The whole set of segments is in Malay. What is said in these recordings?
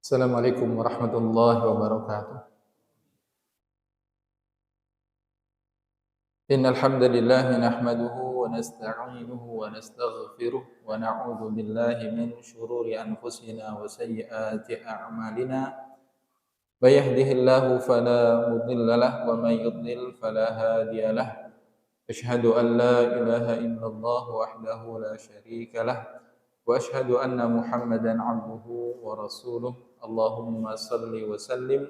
Assalamualaikum warahmatullahi wabarakatuh. Innal hamdalillah nahmaduhu wa nasta'inuhu wa nastaghfiruh wa na'udzu billahi min shururi anfusina wa sayyiati a'malina. May yahdihillahu fala mudilla lahu wa may yudlil fala hadiya lahu. Asyhadu an la ilaha illallah wahdahu la syarika lah wa asyhadu anna Muhammadan 'abduhu wa rasuluh. Allahumma shalli wa sallim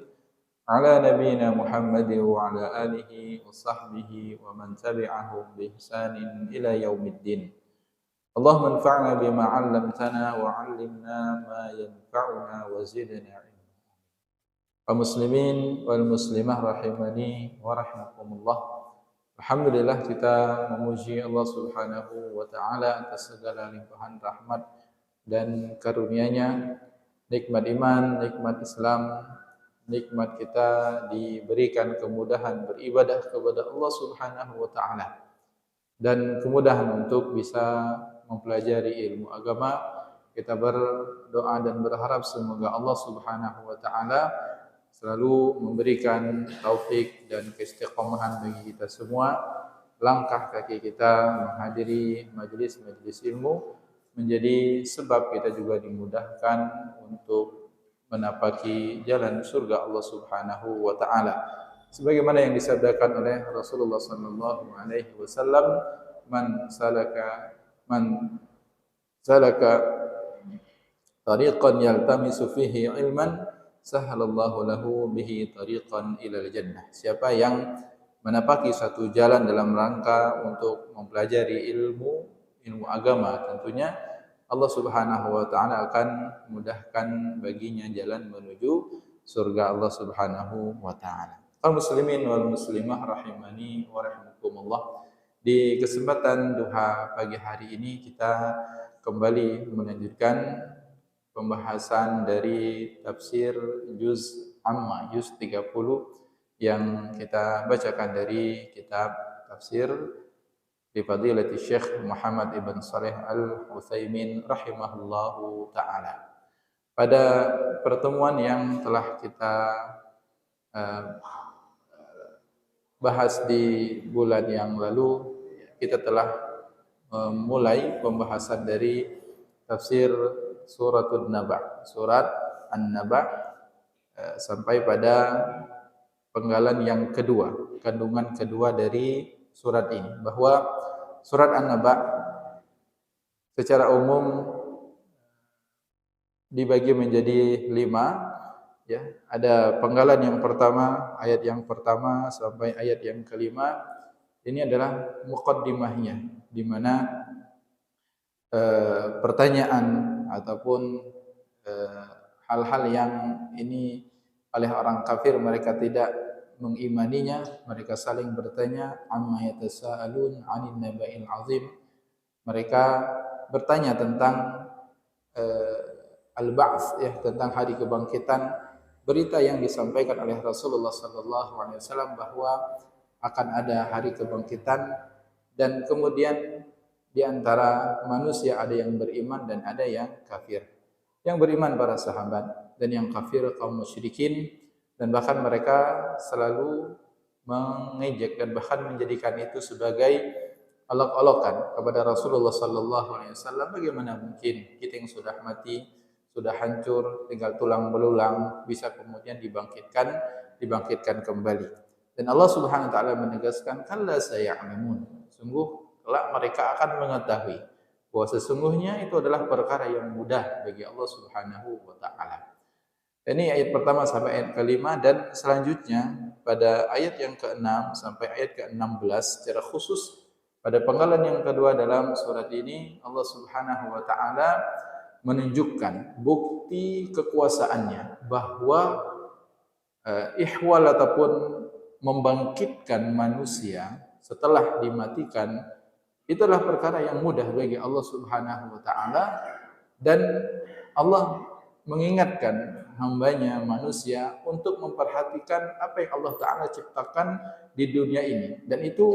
ala nabiyyina Muhammad wa ala alihi wa sahbihi wa man tabi'ahum bi ihsanin ila yaumiddin. Allahumma anfa'na bima 'allamtana wa 'allimna ma yanfa'una wa zidna ilma. Kaum muslimin wal muslimah rahimani wa rahimakumullah. Alhamdulillah kita memuji Allah Subhanahu wa taala atas segala limpahan rahmat dan karunia-Nya, nikmat iman, nikmat Islam, nikmat kita diberikan kemudahan beribadah kepada Allah Subhanahu wa taala dan kemudahan untuk bisa mempelajari ilmu agama. Kita berdoa dan berharap semoga Allah Subhanahu wa taala selalu memberikan taufik dan keistiqomahan bagi kita semua. Langkah kaki kita menghadiri majelis-majelis ilmu menjadi sebab kita juga dimudahkan untuk menapaki jalan surga Allah Subhanahu wa taala. Sebagaimana yang disabdakan oleh Rasulullah sallallahu alaihi wasallam, man salaka tariqan yaltamisu fihi ilman sahalallahu lahu bihi tariqan ilal jannah. Siapa yang menapaki satu jalan dalam rangka untuk mempelajari ilmu agama, tentunya Allah Subhanahu wa taala akan mudahkan baginya jalan menuju surga Allah Subhanahu wa taala. Kaum muslimin wal muslimah rahimani wa rahimakumullah. Di kesempatan duha pagi hari ini kita kembali melanjutkan pembahasan dari tafsir juz amma, juz 30 yang kita bacakan dari kitab tafsir di Fadilati Syekh Muhammad ibn Shalih Al-Utsaimin rahimahullahu ta'ala. Pada pertemuan yang telah kita bahas di bulan yang lalu, kita telah memulai pembahasan dari tafsir suratul Naba, surat An-Naba, sampai pada penggalan yang kedua, kandungan kedua dari surat ini, bahwa surat An-Naba secara umum dibagi menjadi 5, ya. Ada penggalan yang pertama, ayat yang pertama sampai ayat yang kelima. Ini adalah muqaddimahnya, di mana pertanyaan ataupun hal-hal yang ini oleh orang kafir mereka tidak mengimaninya, mereka saling bertanya, amma yatasaalun 'anil naba'il 'azim. Mereka bertanya tentang al-ba'ts, ya, tentang hari kebangkitan. Berita yang disampaikan oleh Rasulullah sallallahu alaihi wasallam bahwa akan ada hari kebangkitan, dan kemudian di antara manusia ada yang beriman dan ada yang kafir. Yang beriman para sahabat dan yang kafir kaum musyrikin, dan bahkan mereka selalu mengejek dan bahkan menjadikan itu sebagai olok-olokan kepada Rasulullah sallallahu alaihi wasallam. Bagaimana mungkin kita yang sudah mati, sudah hancur, tinggal tulang belulang bisa kemudian dibangkitkan kembali. Dan Allah Subhanahu wa taala menegaskan, kalla saya'lamun. Sungguh kelak mereka akan mengetahui bahwa sesungguhnya itu adalah perkara yang mudah bagi Allah Subhanahu wa taala. Ini ayat pertama sampai ayat kelima, dan selanjutnya pada ayat yang ke-6 sampai ayat ke-16 secara khusus pada penggalan yang kedua dalam surat ini, Allah Subhanahu wa taala menunjukkan bukti kekuasaannya bahwa ihwal ataupun membangkitkan manusia setelah dimatikan itulah perkara yang mudah bagi Allah Subhanahu wa taala, dan Allah mengingatkan hambanya manusia untuk memperhatikan apa yang Allah Ta'ala ciptakan di dunia ini. Dan itu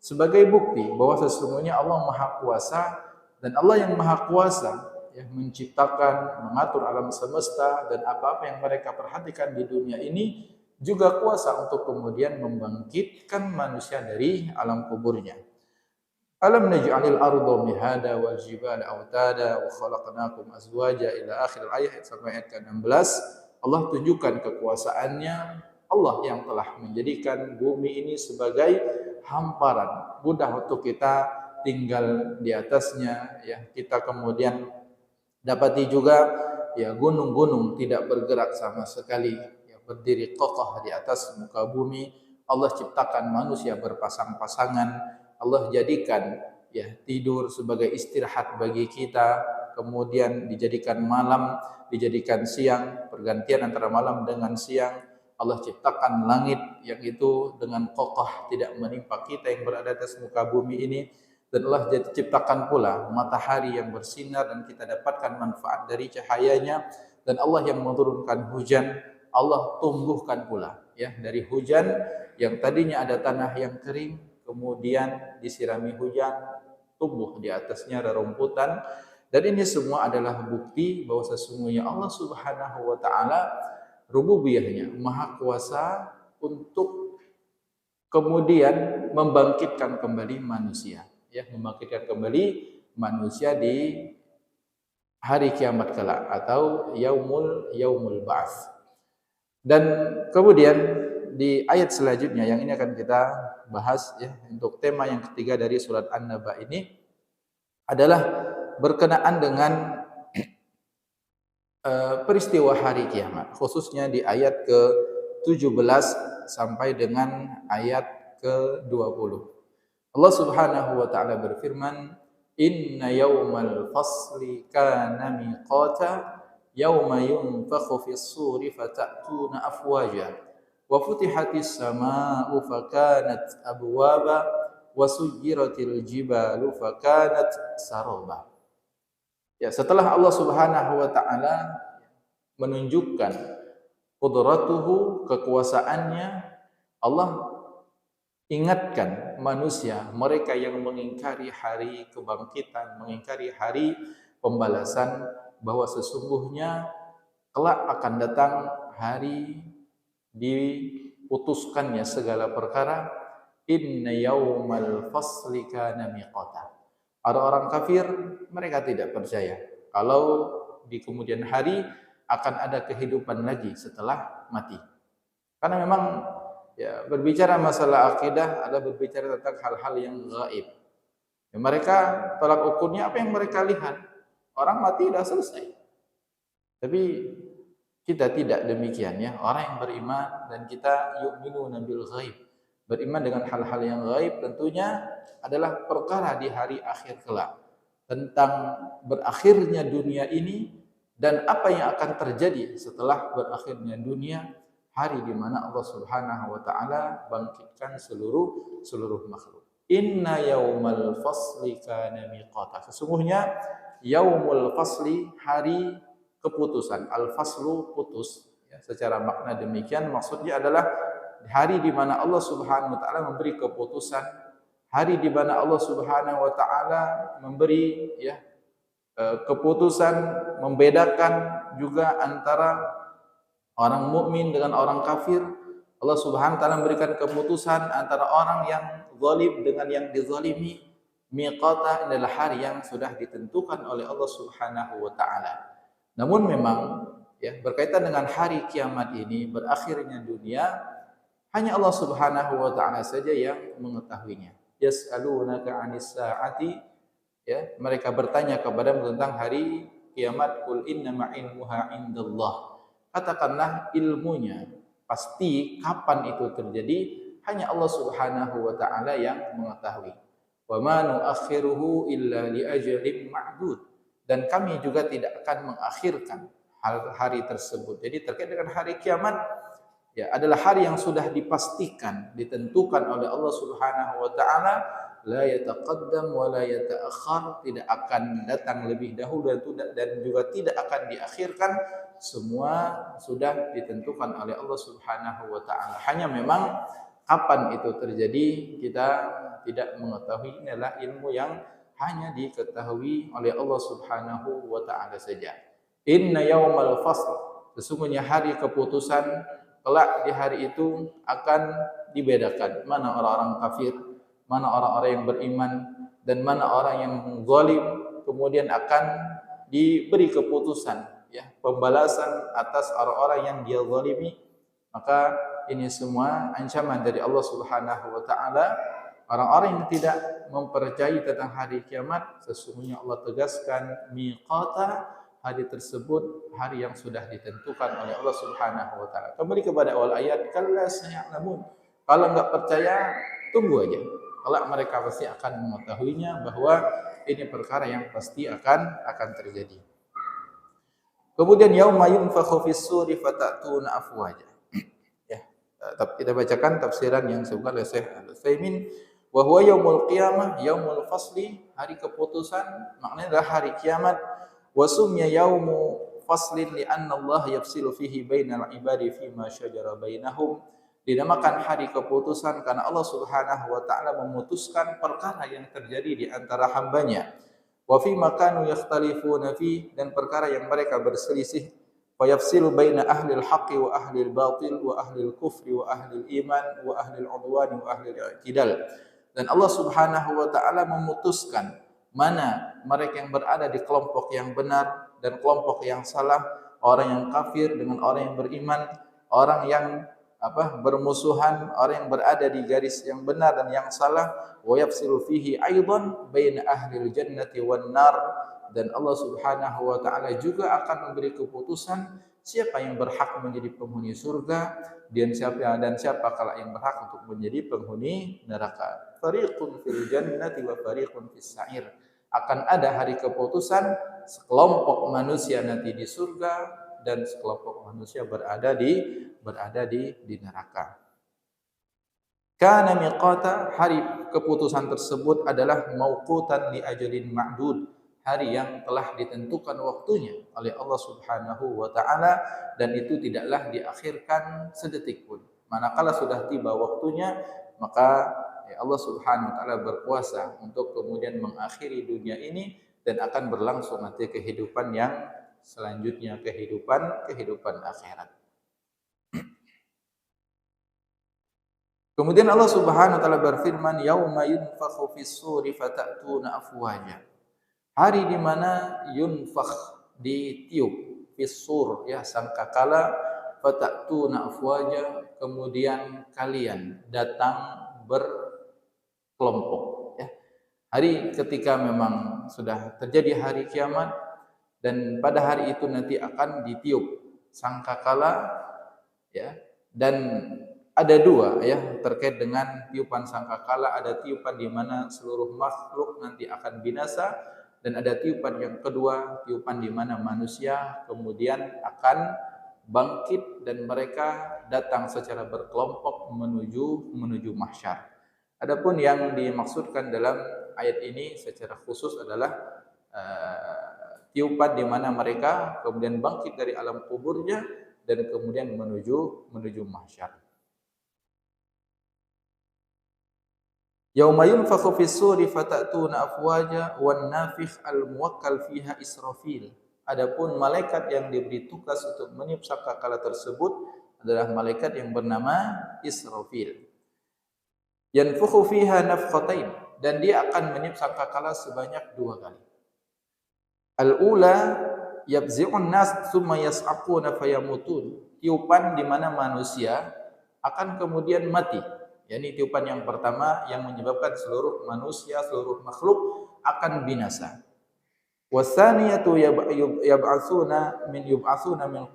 sebagai bukti bahwa sesungguhnya Allah Maha Kuasa, dan Allah yang Maha Kuasa ya, menciptakan, mengatur alam semesta dan apa-apa yang mereka perhatikan di dunia ini juga kuasa untuk kemudian membangkitkan manusia dari alam kuburnya. Alam naj'alil arda mihada wal jibala autada wa khalaqnakum azwaja ila akhir ayat sampai ayat ke-16. Allah tunjukkan kekuasaannya, Allah yang telah menjadikan bumi ini sebagai hamparan, mudah untuk kita tinggal di atasnya, ya. Kita kemudian dapati juga ya gunung-gunung tidak bergerak sama sekali, ya, berdiri kokoh di atas muka bumi. Allah ciptakan manusia berpasang-pasangan. Allah jadikan ya tidur sebagai istirahat bagi kita, kemudian dijadikan malam, dijadikan siang, pergantian antara malam dengan siang. Allah ciptakan langit yang itu dengan kokoh tidak menimpa kita yang berada di atas muka bumi ini. Dan Allah ciptakan pula matahari yang bersinar dan kita dapatkan manfaat dari cahayanya. Dan Allah yang menurunkan hujan, Allah tumbuhkan pula ya dari hujan yang tadinya ada tanah yang kering, kemudian disirami hujan, tumbuh di atasnya rerumputan. Dan ini semua adalah bukti bahwa sesungguhnya Allah Subhanahu wa taala rububiyahnya maha kuasa untuk kemudian membangkitkan kembali manusia, ya, membangkitkan kembali manusia di hari kiamat kelak atau yaumul ba'ats. Dan kemudian di ayat selanjutnya yang ini akan kita bahas ya untuk tema yang ketiga dari surat An-Naba ini adalah berkenaan dengan peristiwa hari kiamat, khususnya di ayat ke-17 sampai dengan ayat ke-20. Allah Subhanahu wa taala berfirman, "Inna yawmal fasli kana miqata, yawma yunfakhu fis suri fatatuna afwaja, wa futihatis samaa'u fakanat abwaba, wa sujjiratil jibalu fakanat saraba." Ya, setelah Allah Subhanahu wa taala menunjukkan qudratuhu, kekuasaannya, Allah ingatkan manusia, mereka yang mengingkari hari kebangkitan, mengingkari hari pembalasan, bahwa sesungguhnya kelak akan datang hari diputuskannya segala perkara. Inna yaumal fasli kana miqata. Orang-orang kafir mereka tidak percaya kalau di kemudian hari akan ada kehidupan lagi setelah mati. Karena memang ya berbicara masalah akidah adalah berbicara tentang hal-hal yang gaib. Ya, mereka tolak ukurnya apa yang mereka lihat. Orang mati sudah selesai. Tapi kita tidak demikian ya. Orang yang beriman dan kita yu'minuna bil ghaib. Beriman dengan hal-hal yang gaib tentunya adalah perkara di hari akhir kelak. Tentang berakhirnya dunia ini dan apa yang akan terjadi setelah berakhirnya dunia, hari di mana Allah Subhanahu wa taala bangkitkan seluruh makhluk. Inna yaumal fasli kana miqata. Sesungguhnya yaumul fasli, hari keputusan. Al-faslu putus ya, secara makna demikian maksudnya adalah hari di mana Allah Subhanahu wa taala memberi keputusan, hari di mana Allah Subhanahu wa taala memberi ya keputusan, membedakan juga antara orang mukmin dengan orang kafir. Allah Subhanahu wa taala memberikan keputusan antara orang yang zalim dengan yang dizalimi. Miqata adalah hari yang sudah ditentukan oleh Allah Subhanahu wa taala. Namun memang ya berkaitan dengan hari kiamat ini, berakhirnya dunia, hanya Allah Subhanahu wa taala saja yang mengetahuinya. Yas'alunaka 'anis sa'ati, ya, mereka bertanya kepadamu tentang hari kiamat. Qul innama ilmuha indallah. Katakanlah ilmunya pasti kapan itu terjadi hanya Allah Subhanahu wa taala yang mengetahui. Wa ma nu'akhiruhu illa li ajalin ma'dud. Dan kami juga tidak akan mengakhirkan hari tersebut. Jadi terkait dengan hari kiamat ya adalah hari yang sudah dipastikan, ditentukan oleh Allah Subhanahu wa taala, la yataqaddam wa la yata'akhkhar, tidak akan datang lebih dahulu dan juga tidak akan diakhirkan. Semua sudah ditentukan oleh Allah Subhanahu wa taala. Hanya memang kapan itu terjadi kita tidak mengetahui. Ini adalah ilmu yang hanya diketahui oleh Allah Subhanahu wa taala saja. Inna yaumal fasl, sesungguhnya hari keputusan, kelak di hari itu akan dibedakan mana orang-orang kafir, mana orang-orang yang beriman, dan mana orang yang zalim. Kemudian akan diberi keputusan, ya, pembalasan atas orang-orang yang dia zalimi. Maka ini semua ancaman dari Allah Subhanahu wa taala. Orang-orang yang tidak mempercayai tentang hari kiamat, sesungguhnya Allah tegaskan miqata, hari tersebut hari yang sudah ditentukan oleh Allah Subhanahu wa taala. Kembali kepada awal ayat, kalla saya'lamun. Kalau enggak percaya, tunggu aja. Kalau mereka pasti akan mengetahuinya bahwa ini perkara yang pasti akan terjadi. Kemudian yauma yunfakhu fis-suri fatatuna afwaja. Ya, kita bacakan tafsiran yang disebutkan oleh Syekh Al-Utsaimin, wa huwa yaumul qiyamah, yaumul fasli, hari keputusan, maknanya adalah hari kiamat. Wa sumya yaumu faslin li anna Allah yafsilu fihi bainal ibadi fima syajara bainahum. Dinamakan hari keputusan karena Allah Subhanahu wa taala memutuskan perkara yang terjadi di antara hambanya. Wa fi makanu yakhtalifuna fi, dan perkara yang mereka berselisih. Fa yafsilu baina ahli al-haqqi wa ahli al-batil wa ahli al-kufri wa ahli al-iman wa ahli al-'udwan wa ahli al-i'tidal. Dan Allah Subhanahu wa taala memutuskan mana mereka yang berada di kelompok yang benar dan kelompok yang salah, orang yang kafir dengan orang yang beriman, orang yang bermusuhan, orang yang berada di garis yang benar dan yang salah. Wa yafsilu fihi aidan baina ahlil jannati wan nar, dan Allah Subhanahu wa taala juga akan memberi keputusan siapa yang berhak menjadi penghuni surga dan siapa kala yang berhak untuk menjadi penghuni neraka. Fariqun fil jannati wa fariqun fis sa'ir. Akan ada hari keputusan, sekelompok manusia nanti di surga dan sekelompok manusia berada di neraka. Kana miqata, hari keputusan tersebut adalah mauqutan li ajalin ma'dud, hari yang telah ditentukan waktunya oleh Allah Subhanahu wa taala, dan itu tidaklah diakhirkan sedetik pun. Manakala sudah tiba waktunya, maka Allah Subhanahu wa taala berkuasa untuk kemudian mengakhiri dunia ini dan akan berlangsung nanti kehidupan yang selanjutnya, kehidupan akhirat. Kemudian Allah Subhanahu wa taala berfirman, yauma yunfakhu fis-suri fatatuna afwaja. Hari di mana yunfakh, ditiup, fis-sur, ya, sangkakala, fatatuna afwaja, kemudian kalian datang berkelompok, ya. Hari ketika memang sudah terjadi hari kiamat, dan pada hari itu nanti akan ditiup sangkakala, ya. Dan ada dua, ya, terkait dengan tiupan sangkakala. Ada tiupan di mana seluruh makhluk nanti akan binasa, dan ada tiupan yang kedua, tiupan di mana manusia kemudian akan bangkit dan mereka datang secara berkelompok menuju mahsyar. Adapun yang dimaksudkan dalam ayat ini secara khusus adalah tiupan di mana mereka kemudian bangkit dari alam kuburnya dan kemudian menuju mahsyar. Yauma yunfakhu fis-suri fatatuna afwaja wan nafikh al-muwakkal fiha Israfil. Adapun malaikat yang diberi tugas untuk meniup sangkakala tersebut adalah malaikat yang bernama Israfil. Yanfukhu fiha nafkhatain, dan dia akan meniup sangkakala sebanyak 2 kali. Al-ula yabzi'un nas tsumma yas'aquna fayamutun. Tiupan di mana manusia akan kemudian mati. Yani tiupan yang pertama yang menyebabkan seluruh manusia, seluruh makhluk akan binasa. Wasaniyatu yub'atsuna min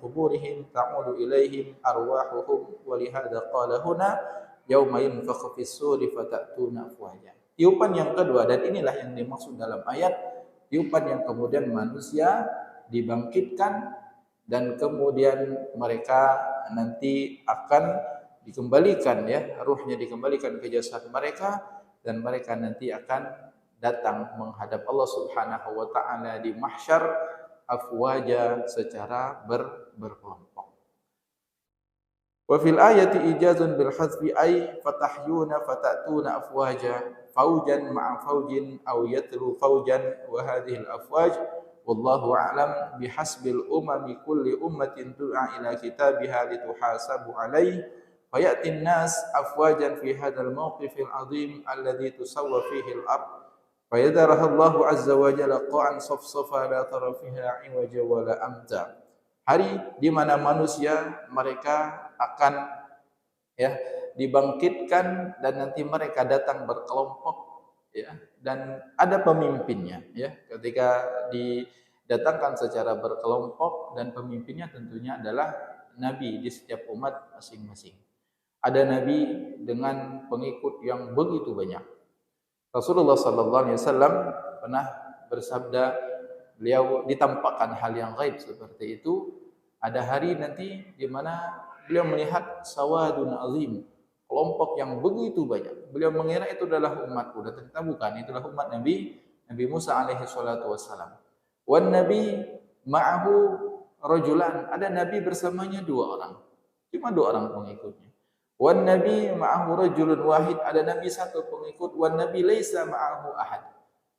quburihim ta'udu ilaihim arwahuhum wa lihadza qala huna yauma yunfakhu fis-suri fatatuna afwaja. Tiupan yang kedua, dan inilah yang dimaksud dalam ayat, tiupan yang kemudian manusia dibangkitkan dan kemudian mereka nanti akan dikembalikan, ya, ruhnya dikembalikan ke jasad mereka, dan mereka nanti akan datang menghadap Allah Subhanahu wa taala di mahsyar afwaja, secara berkelompok. Wa fil ayati ijazun bil hazfi ay fatahyuna fatatuna afwaja faujan ma'a faujin aw yatlu faujan wa hadhihi al afwaj wallahu a'lam bihasbil umami kulli ummatin du'a ila kitabiha lituhasabu alayhi fayati an-nas afwajan fi hadzal mawqifil 'azim alladhi tusawwa fihi al-ard fayadaraha Allahu 'azza wa jalla qa'an safsafa la tara fiha 'iwaja wa la amta. Hari di mana manusia mereka akan ya dibangkitkan dan nanti mereka datang berkelompok ya dan ada pemimpinnya ya. Ketika didatangkan secara berkelompok dan pemimpinnya tentunya adalah nabi di setiap umat masing-masing. Ada nabi dengan pengikut yang begitu banyak. Rasulullah sallallahu alaihi wasallam pernah bersabda, beliau ditampakkan hal yang gaib seperti itu. Ada hari nanti di mana beliau melihat sawadun azim, kelompok yang begitu banyak. Beliau mengira itu adalah umatku, dan ternyata bukan, itulah umat Nabi Musa alaihi salatu wassalam. Wan nabi ma'ahu rajulan, ada nabi bersamanya 2 orang. Cuma 2 orang pengikutnya. Wan nabi ma'ahu rajulun wahid, ada nabi 1 pengikut. Wan nabi laisa ma'ahu ahad,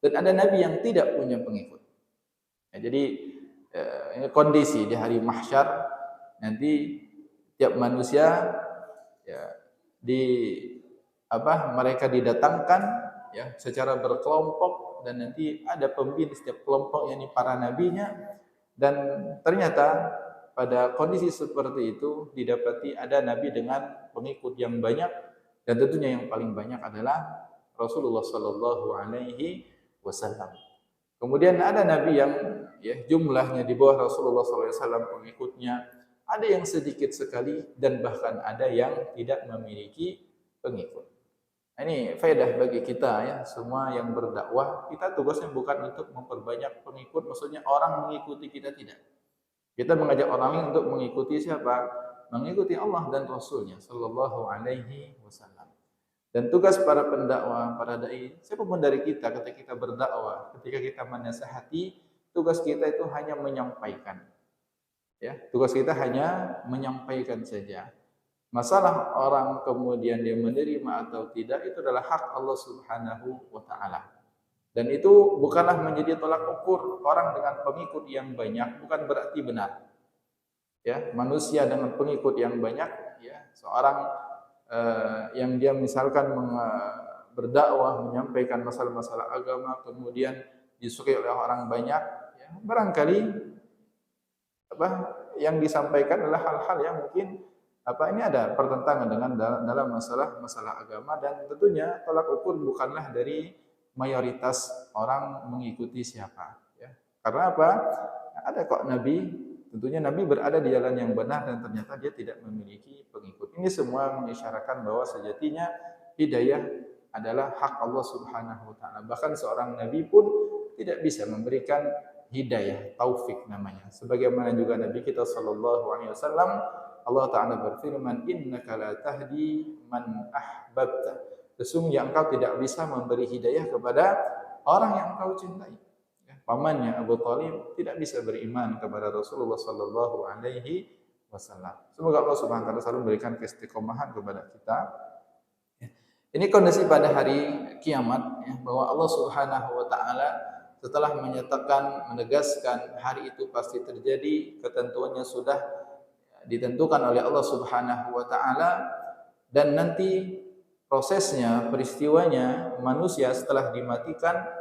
dan ada nabi yang tidak punya pengikut. Ya, jadi ini kondisi di hari mahsyar nanti tiap manusia ya mereka didatangkan ya secara berkelompok, dan nanti ada pemimpin setiap kelompok yakni para nabinya, dan ternyata pada kondisi seperti itu didapati ada nabi dengan pengikut yang banyak, dan tentunya yang paling banyak adalah Rasulullah sallallahu alaihi wasallam. Kemudian ada nabi yang ya jumlahnya di bawah Rasulullah sallallahu alaihi wasallam pengikutnya, ada yang sedikit sekali, dan bahkan ada yang tidak memiliki pengikut. Ini faedah bagi kita ya, semua yang berdakwah, kita tugasnya bukan untuk memperbanyak pengikut, maksudnya orang mengikuti kita, tidak. Kita mengajak orang lain untuk mengikuti siapa? Mengikuti Allah dan Rasulnya sallallahu alaihi wasallam. Dan tugas para pendakwah, para dai, siapapun dari kita ketika kita berdakwah, ketika kita menasihati, tugas kita itu hanya menyampaikan. Ya, tugas kita hanya menyampaikan saja. Masalah orang kemudian dia menerima atau tidak itu adalah hak Allah Subhanahu wa taala. Dan itu bukanlah menjadi tolak ukur. Orang dengan pengikut yang banyak bukan berarti benar. Ya, manusia dengan pengikut yang banyak, ya, seorang yang dia misalkan berdakwah, menyampaikan masalah-masalah agama, kemudian disukai oleh orang banyak, ya, barangkali yang disampaikan adalah hal-hal yang mungkin ini ada pertentangan dengan dalam masalah agama, dan tentunya tolak ukur bukanlah dari mayoritas orang mengikuti siapa, ya. Karena apa? Ada kok nabi, tentunya nabi berada di jalan yang benar dan ternyata dia tidak memiliki pengikut. Ini semua mengisyaratkan bahwa sejatinya hidayah adalah hak Allah Subhanahu wa taala. Bahkan seorang nabi pun tidak bisa memberikan hidayah, taufik namanya. Sebagaimana juga nabi kita sallallahu alaihi wasallam, Allah taala berfirman, innaka la tahdi man ahbabta. Sesungguhnya engkau tidak bisa memberi hidayah kepada orang yang engkau cintai. Pamannya Abu Thalib tidak bisa beriman kepada Rasulullah sallallahu alaihi wasallam. Semoga Allah Subhanahu wa taala selalu memberikan keistiqomahan kepada kita. Ini kondisi pada hari kiamat, ya, bahwa Allah Subhanahu wa taala setelah menyatakan, menegaskan hari itu pasti terjadi, ketentuannya sudah ditentukan oleh Allah Subhanahu wa taala, dan nanti prosesnya, peristiwanya, manusia setelah dimatikan,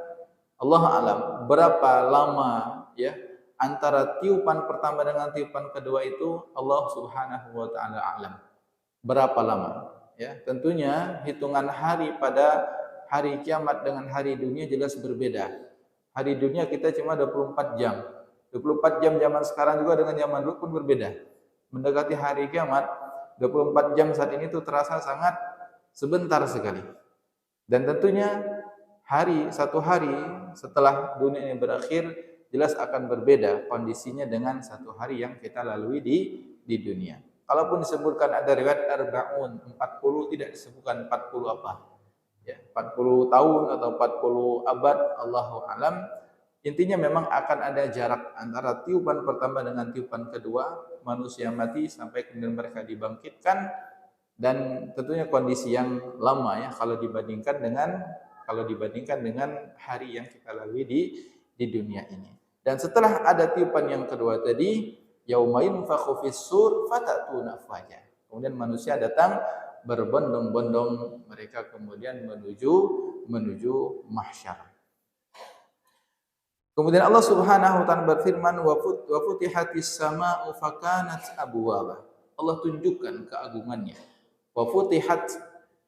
Allah alam berapa lama ya antara tiupan pertama dengan tiupan kedua itu, Allah Subhanahu wa taala alam. Berapa lama? Ya, tentunya hitungan hari pada hari kiamat dengan hari dunia jelas berbeda. Hari dunia kita cuma 24 jam. 24 jam zaman sekarang juga dengan zaman dulu pun berbeda. Mendekati hari kiamat, 24 jam saat ini tuh terasa sangat sebentar sekali. Dan tentunya satu hari setelah dunia ini berakhir jelas akan berbeda kondisinya dengan satu hari yang kita lalui di dunia. Kalaupun disebutkan ada riwayat arba'un 40, tidak disebutkan 40 apa. Ya, 40 tahun atau 40 abad, Allahu alam. Intinya memang akan ada jarak antara tiupan pertama dengan tiupan kedua, manusia mati sampai kemudian mereka dibangkitkan, dan tentunya kondisi yang lama ya kalau dibandingkan dengan hari yang kita lalui di dunia ini. Dan setelah ada tiupan yang kedua tadi, yauma yunfakhu fis-sur fatatuna afwaja. Kemudian manusia datang berbondong-bondong, mereka kemudian menuju mahsyar. Kemudian Allah Subhanahu wa taala berfirman wa futihatis samaa'u fakanat abwaba. Allah tunjukkan keagungannya. Wa futihat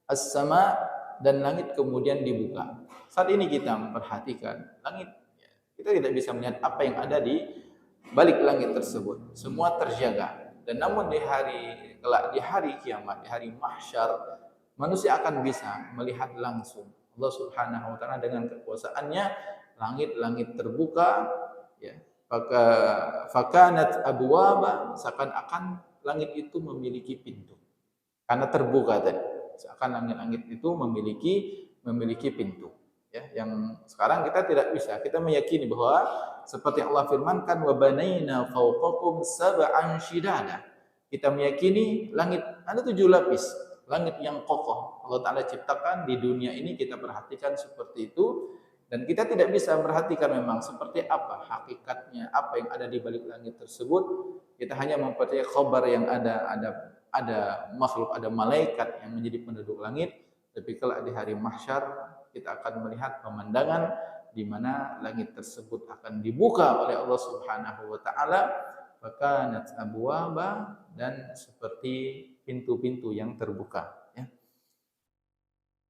as-sama' dan langit kemudian dibuka. Saat ini kita memperhatikan langit, kita tidak bisa melihat apa yang ada di balik langit tersebut. Semua terjaga. Dan namun di hari kiamat, di hari mahsyar, manusia akan bisa melihat langsung Allah Subhanahu wa taala dengan kekuasaannya. Langit-langit terbuka, ya. Fakanat abwaba, seakan-akan langit itu memiliki pintu. Karena terbuka tadi. Seakan langit-langit itu memiliki pintu. Ya, yang sekarang kita tidak bisa. Kita meyakini bahwa seperti Allah firmankan wa banaina fawqakum sab'an shidada. Kita meyakini langit ada 7 lapis, langit yang kokoh. Allah Taala ciptakan di dunia ini, kita perhatikan seperti itu. Dan kita tidak bisa memperhatikan memang seperti apa hakikatnya, apa yang ada di balik langit tersebut. Kita hanya mempercayai khabar yang ada makhluk, ada malaikat yang menjadi penduduk langit. Tapi kalau di hari mahsyar kita akan melihat pemandangan di mana langit tersebut akan dibuka oleh Allah Subhanahu wa taala, fakanat abwaba, dan seperti pintu-pintu yang terbuka.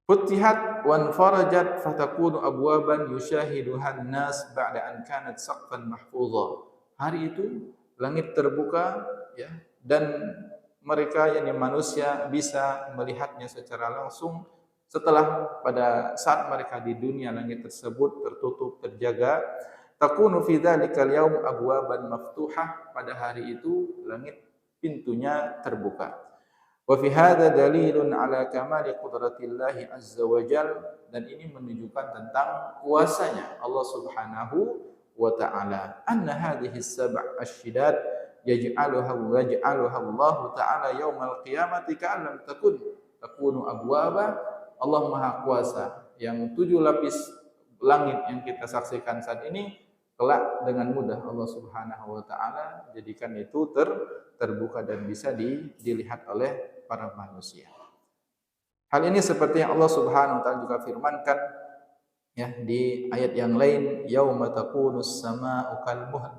Futihat wan farajat fatakunu abwaban yushahiduhan nas ba'da an kanat saqfan mahfudha. Hari itu langit terbuka, ya, dan mereka yakni manusia bisa melihatnya secara langsung setelah pada saat mereka di dunia langit tersebut tertutup, terjaga. Takunu fi dzalikal yaum abwaban maftuhah, pada hari itu langit pintunya terbuka. Wa fi hadza dalilun ala kamali qudratillahi azza wa jal, dan ini menunjukkan tentang kuasanya Allah Subhanahu wa taala. Anna hadhihi as-sab' asy-syidad yaj'aluha Allah taala yaumal qiyamati ka'an lam takunu abwaba. Allah Maha Kuasa yang 7 lapis langit yang kita saksikan saat ini, kelak dengan mudah Allah Subhanahu wa taala jadikan itu terbuka dan bisa dilihat oleh para manusia. Hal ini seperti yang Allah Subhanahu wa taala juga firmankan ya di ayat yang lain, yauma takunus samaa'u kalmuhl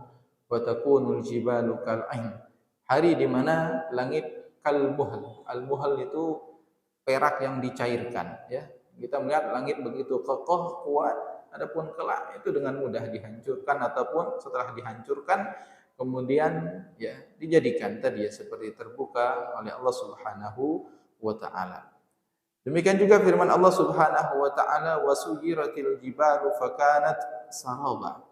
wa takunul jibalu kal'ain. Hari di mana langit kalmuhl. Al-muhl itu perak yang dicairkan, ya. Kita melihat langit begitu kokoh, kuat, adapun kelak itu dengan mudah dihancurkan, ataupun setelah dihancurkan kemudian ya dijadikan tadi ya seperti terbuka oleh Allah Subhanahu wa taala. Demikian juga firman Allah Subhanahu wa taala, wasuyiratil jibalu fakanat saraba.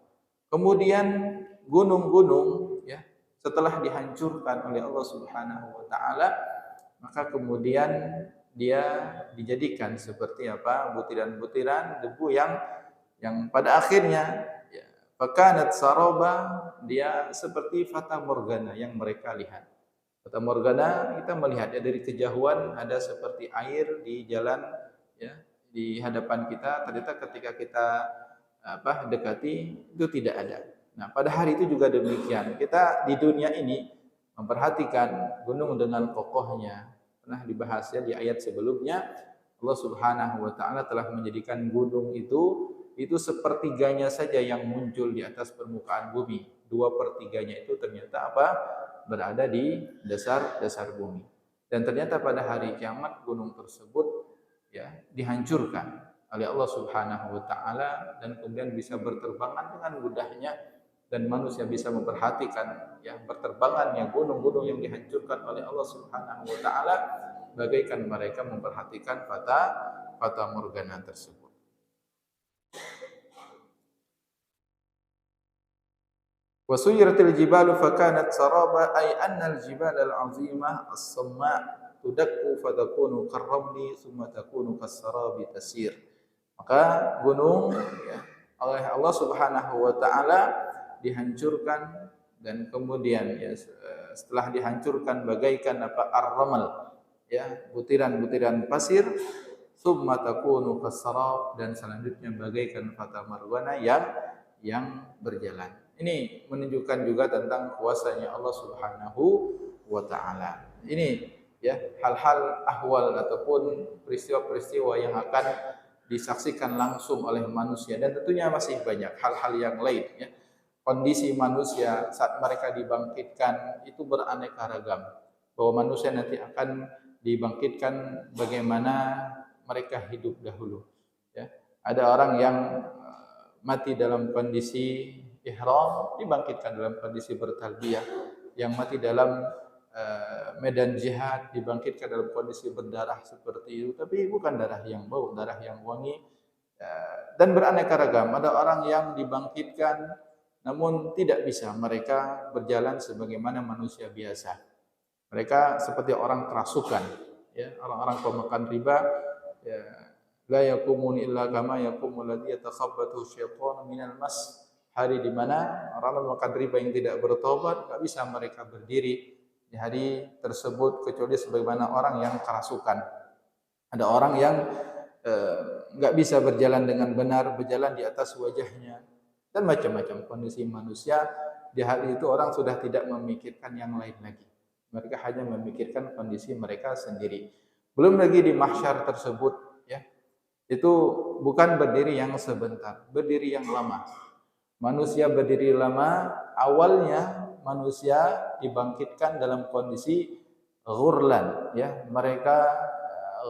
Kemudian gunung-gunung ya setelah dihancurkan oleh Allah Subhanahu wa taala, maka kemudian dia dijadikan seperti apa? Butiran-butiran debu yang pada akhirnya fakanat saraba, dia seperti fata morgana yang mereka lihat. Fata morgana kita melihat ya dari kejauhan ada seperti air di jalan ya di hadapan kita, ternyata ketika kita dekati itu tidak ada. Nah, pada hari itu juga demikian. Kita di dunia ini memperhatikan gunung dengan kokohnya. Pernah dibahas ya di ayat sebelumnya, Allah Subhanahu wa taala telah menjadikan gunung itu sepertiganya saja yang muncul di atas permukaan bumi. 2/3-nya itu ternyata berada di dasar bumi. Dan ternyata pada hari kiamat gunung tersebut ya dihancurkan oleh Allah Subhanahu wa taala, dan kemudian bisa berterbangan dengan mudahnya, dan manusia bisa memperhatikan ya berterbangannya gunung-gunung yang dihancurkan oleh Allah Subhanahu wa taala, bagaikan mereka memperhatikan fata morgana tersebut. Wasuyiratil jibalu fakanat saraba, ay anna al-jibala al-'azimah as-samma' tudakku fatakunu karramli thumma takunu kas-sarabi tasir. Maka gunung ya, oleh Allah Subhanahu wa taala dihancurkan, dan kemudian ya setelah dihancurkan bagaikan apa ar-ramal, ya butiran-butiran pasir, summa takunu kasarab, dan selanjutnya bagaikan fata marwana yang berjalan. Ini menunjukkan juga tentang kuasanya Allah Subhanahu wa taala. Ini ya hal-hal ahwal ataupun peristiwa-peristiwa yang akan disaksikan langsung oleh manusia, dan tentunya masih banyak hal-hal yang lain ya. Kondisi manusia saat mereka dibangkitkan itu beraneka ragam. Bahwa manusia nanti akan dibangkitkan bagaimana mereka hidup dahulu. Ya. Ada orang yang mati dalam kondisi ihram dibangkitkan dalam kondisi bertalbiyah, yang mati dalam medan jihad dibangkitkan dalam kondisi berdarah seperti itu, tapi bukan darah yang bau, darah yang wangi, dan beraneka ragam. Ada orang yang dibangkitkan namun tidak bisa mereka berjalan sebagaimana manusia biasa. Mereka seperti orang kerasukan, ya, orang-orang pemakan riba, ya, la yaqumun illa kama yaqumul ladzi yatakhabbathu syaitanu minal mas. Hari di mana orang pemakan riba yang tidak bertobat enggak bisa mereka berdiri di hari tersebut kecuali sebagaimana orang yang kerasukan. Ada orang yang enggak bisa berjalan dengan benar, berjalan di atas wajahnya, dan macam-macam kondisi manusia. Di hari itu orang sudah tidak memikirkan yang lain lagi. Mereka hanya memikirkan kondisi mereka sendiri. Belum lagi di mahsyar tersebut, ya, itu bukan berdiri yang sebentar, berdiri yang lama. Manusia berdiri lama. Awalnya manusia dibangkitkan dalam kondisi ghurlan, ya, mereka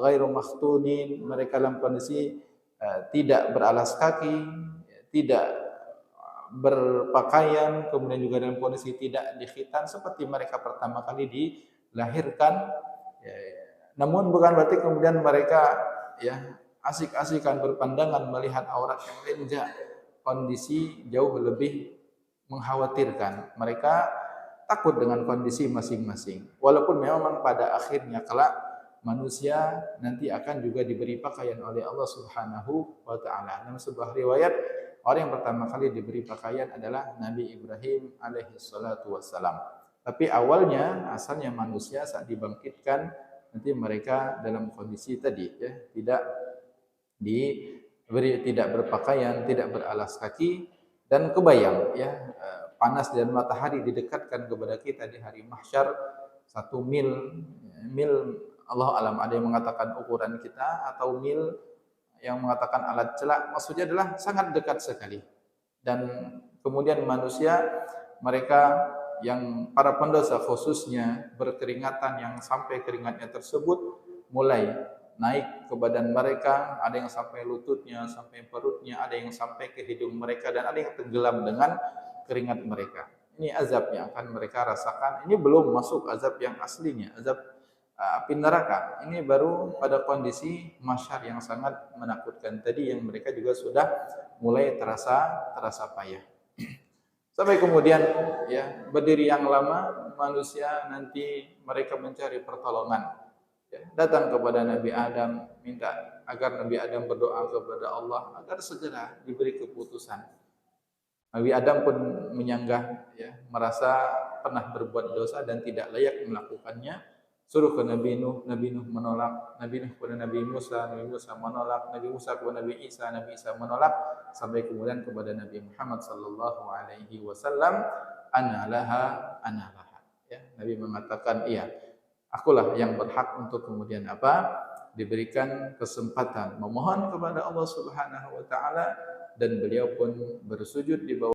ghairu makhtunin, mereka dalam kondisi tidak beralas kaki, tidak berpakaian, kemudian juga dalam kondisi tidak dikhitan seperti mereka pertama kali dilahirkan. Ya, namun bukan berarti kemudian mereka ya asik-asikan berpandangan melihat aurat yang lain, enggak. Kondisi jauh lebih mengkhawatirkan. Mereka takut dengan kondisi masing-masing. Walaupun memang pada akhirnya kelak manusia nanti akan juga diberi pakaian oleh Allah Subhanahu wa taala. Dalam sebuah riwayat, orang yang pertama kali diberi pakaian adalah Nabi Ibrahim alaihi salatu wassalam. Tapi awalnya, asalnya manusia saat dibangkitkan nanti mereka dalam kondisi tadi, ya, tidak berpakaian, tidak beralas kaki, dan kebayang ya panas dan matahari didekatkan kepada kita di hari mahsyar 1 mil. Allah alam, ada yang mengatakan ukuran kita atau mil, yang mengatakan alat celak, maksudnya adalah sangat dekat sekali. Dan kemudian manusia, mereka yang para pendosa khususnya berkeringatan, yang sampai keringatnya tersebut mulai naik ke badan mereka, ada yang sampai lututnya, sampai perutnya, ada yang sampai ke hidung mereka, dan ada yang tenggelam dengan keringat mereka. Ini azab yang akan mereka rasakan. Ini belum masuk azab yang aslinya, azab api neraka. Ini baru pada kondisi mahsyar yang sangat menakutkan tadi, yang mereka juga sudah mulai terasa payah. Sampai kemudian ya berdiri yang lama, manusia nanti mereka mencari pertolongan. Ya, datang kepada Nabi Adam, minta agar Nabi Adam berdoa kepada Allah agar segera diberi keputusan. Nabi Adam pun menyanggah, ya, merasa pernah berbuat dosa dan tidak layak melakukannya. Suruh ke Nabi Nuh menolak, Nabi Nuh kepada Nabi Musa menolak, Nabi Musa kepada Nabi Isa menolak, sampai kemudian kepada Nabi Muhammad sallallahu alaihi wasallam, ana laha. Ya, Nabi mengatakan, iya, akulah yang berhak untuk kemudian apa? Diberikan kesempatan memohon kepada Allah Subhanahu wa taala, dan beliau pun bersujud di bawah